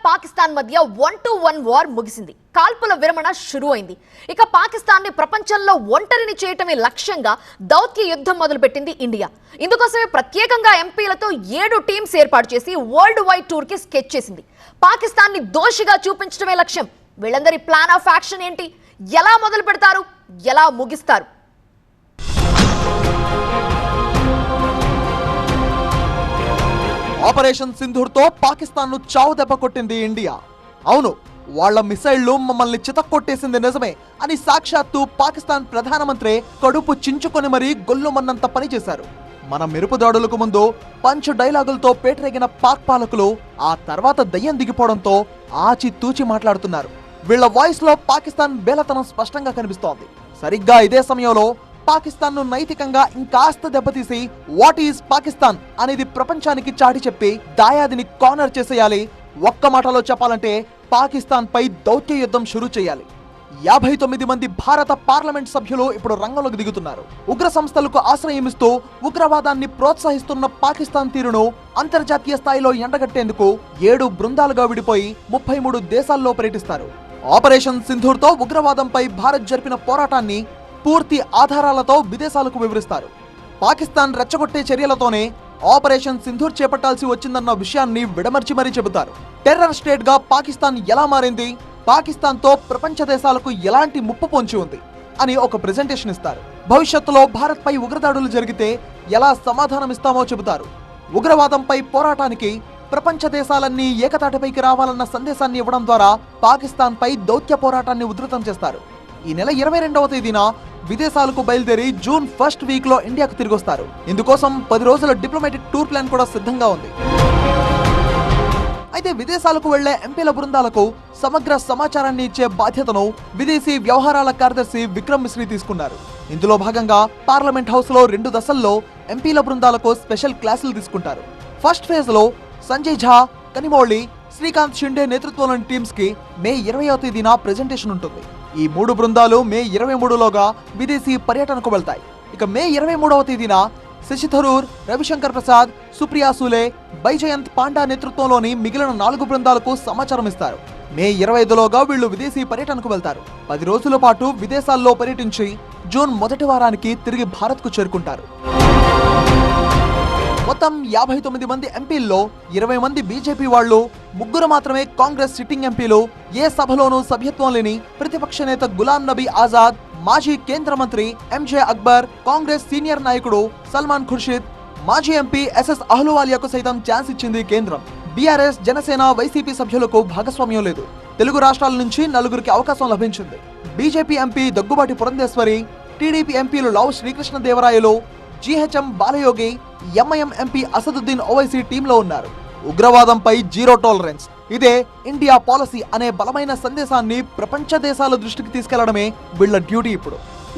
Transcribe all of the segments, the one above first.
పాకిస్తాన్ మధ్య 1-1 వార్ ముగిసింది. కాల్పుల విరమణ షురు అయింది. ఇక పాకిస్తాన్ ని ప్రపంచంలో ఒంటరిని చేయటమే లక్ష్యంగా దౌత్య యుద్ధం మొదలుపెట్టింది ఇండియా. ఇందుకోసమే ప్రత్యేకంగా ఎంపీలతో 7 టీమ్స్ ఏర్పాటు చేసి వరల్డ్ వైడ్ టూర్ కి స్కెచ్ చేసింది. పాకిస్తాన్ ని దోషిగా చూపించడమే లక్ష్యం. వీళ్ళందరి ప్లాన్ ఆఫ్ యాక్షన్ ఏంటి? ఎలా మొదలు పెడతారు? ఎలా ముగిస్తారు? ఆపరేషన్ సింధూర్ తో పాకిస్తాన్ ను చావు దెబ్బ కొట్టింది ఇండియా. అవును, వాళ్ల మిసైళ్లు మమ్మల్ని చితక్కొట్టేసింది నిజమే అని సాక్షాత్తు పాకిస్తాన్ ప్రధానమంత్రి కడుపు చించుకొని మరీ గొల్లుమన్నంత పని చేశారు. మన మెరుపు దాడులకు ముందు పంచ్ డైలాగులతో పేటరేగిన పాక్ పాలకులు ఆ తర్వాత దయ్యం దిగిపోవడంతో ఆచి తూచి మాట్లాడుతున్నారు. వీళ్ల వాయిస్ లో పాకిస్తాన్ బేలతనం స్పష్టంగా కనిపిస్తోంది. సరిగ్గా ఇదే సమయంలో పాకిస్తాన్ ను నైతికంగా ఇంకాస్త దెబ్బతీసి వాట్ ఈజ్ పాకిస్తాన్ అనేది ప్రపంచానికి చాటి చెప్పి దాయాదిని కార్నర్ చేసేయాలి. ఒక్క మాటలో చెప్పాలంటే పాకిస్తాన్ పై దౌత్య యుద్ధం షురూ చేయాలి. 59 మంది భారత పార్లమెంట్ సభ్యులు ఇప్పుడు రంగంలోకి దిగుతున్నారు. ఉగ్ర సంస్థలకు ఆశ్రయమిస్తూ ఉగ్రవాదాన్ని ప్రోత్సహిస్తున్న పాకిస్తాన్ తీరును అంతర్జాతీయ స్థాయిలో ఎండగట్టేందుకు 7 బృందాలుగా విడిపోయి 33 దేశాల్లో పర్యటిస్తారు. ఆపరేషన్ సింధూర్ తో ఉగ్రవాదంపై భారత్ జరిపిన పోరాటాన్ని పూర్తి ఆధారాలతో విదేశాలకు వివరిస్తారు. పాకిస్తాన్ రెచ్చగొట్టే చర్యలతోనే ఆపరేషన్ సింధూర్ చేపట్టాల్సి వచ్చిందన్న విషయాన్ని విడమర్చి మరీ చెబుతారు. టెర్రర్ స్టేట్ గా పాకిస్తాన్ ఎలా మారింది, పాకిస్తాన్ తో ప్రపంచ దేశాలకు ఎలాంటి ముప్పు పొంచి ఉంది అని ఒక ప్రెజెంటేషన్ ఇస్తారు. భవిష్యత్తులో భారత్ పై ఉగ్రదాడులు జరిగితే ఎలా సమాధానమిస్తామో చెబుతారు. ఉగ్రవాదంపై పోరాటానికి ప్రపంచ దేశాలన్నీ ఏకతాటిపైకి రావాలన్న సందేశాన్ని ఇవ్వడం ద్వారా పాకిస్తాన్ పై దౌత్య పోరాటాన్ని ఉధృతం చేస్తారు. ఈ నెల 22వ తేదీన విదేశాలకు బయలుదేరి జూన్ 1st వీక్ లో ఇండియాకు తిరిగొస్తారు. ఇందుకోసం 10 రోజుల డిప్లొమాటిక్ టూర్ ప్లాన్ కూడా సిద్ధంగా ఉంది. అయితే విదేశాలకు వెళ్లే ఎంపీల బృందాలకు సమగ్ర సమాచారాన్ని ఇచ్చే బాధ్యతను విదేశీ వ్యవహారాల కార్యదర్శి విక్రమ్ మిశ్రీ తీసుకున్నారు. ఇందులో భాగంగా పార్లమెంట్ హౌస్ లో 2 దశల్లో ఎంపీల బృందాలకు స్పెషల్ క్లాసులు తీసుకుంటారు. ఫస్ట్ ఫేజ్ లో సంజయ్ ఝా, కనిమోళి, శ్రీకాంత్ షిండే నేతృత్వంలోని టీమ్స్ కి మే 20వ తేదీన ప్రెజెంటేషన్ ఉంటుంది. ఈ 3 బృందాలు మే 23లోగా విదేశీ పర్యటనకు వెళ్తాయి. ఇక మే 23వ తేదీన శశి థరూర్, రవిశంకర్ ప్రసాద్, సుప్రియా సూలే, బైజయంత్ పాండా నేతృత్వంలోని మిగిలిన 4 బృందాలకు సమాచారం ఇస్తారు. మే 25లోగా వీళ్లు విదేశీ పర్యటనకు వెళ్తారు. 10 రోజుల పాటు విదేశాల్లో పర్యటించి జూన్ మొదటి వారానికి తిరిగి భారత్ కు చేరుకుంటారు. మొత్తం 59 మంది ఎంపీల్లో 20 మంది బీజేపీ వాళ్లు, 3 మాత్రమే కాంగ్రెస్ సిట్టింగ్ ఎంపీలు, ఏ సభలోనూ సభ్యత్వం లేని ప్రతిపక్ష నేత గులాం నబీ ఆజాద్, మాజీ కేంద్ర మంత్రి ఎంజే అక్బర్, కాంగ్రెస్ సీనియర్ నాయకుడు సల్మాన్ ఖుర్షిద్, మాజీ ఎంపీ ఎస్ఎస్ అహ్లూవాలియాకు సైతం ఛాన్స్ ఇచ్చింది కేంద్రం. బీఆర్ఎస్, జనసేన, వైసీపీ సభ్యులకు భాగస్వామ్యం లేదు. తెలుగు రాష్ట్రాల నుంచి 4గురికి అవకాశం లభించింది. BJP MP Daggubati Purandeswari, TDP ఎంపీలు Lavu Srikrishnadevarayalu, GHM Balayogi, MIM MP Asaduddin Owaisi టీంలో ఉన్నారు. ఉగ్రవాదంపై జీరో టాలరెన్స్, ఇదే ఇండియా పాలసీ అనే బలమైన సందేశాన్ని ప్రపంచ దేశాల దృష్టికి తీసుకెళ్లడమే వీళ్ల డ్యూటీ.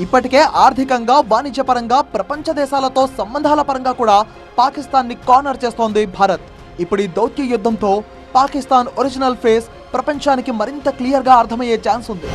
ఇప్పటికే ఆర్థికంగా, వాణిజ్యపరంగా ప్రపంచ దేశాలతో సంబంధాల పరంగా కూడా పాకిస్తాన్ ని కార్నర్ చేస్తోంది భారత్. ఇప్పుడు ఈ దౌత్య యుద్ధంతో పాకిస్తాన్ ఒరిజినల్ ఫేస్ ప్రపంచానికి మరింత క్లియర్ గా అర్థమయ్యే ఛాన్స్ ఉంది.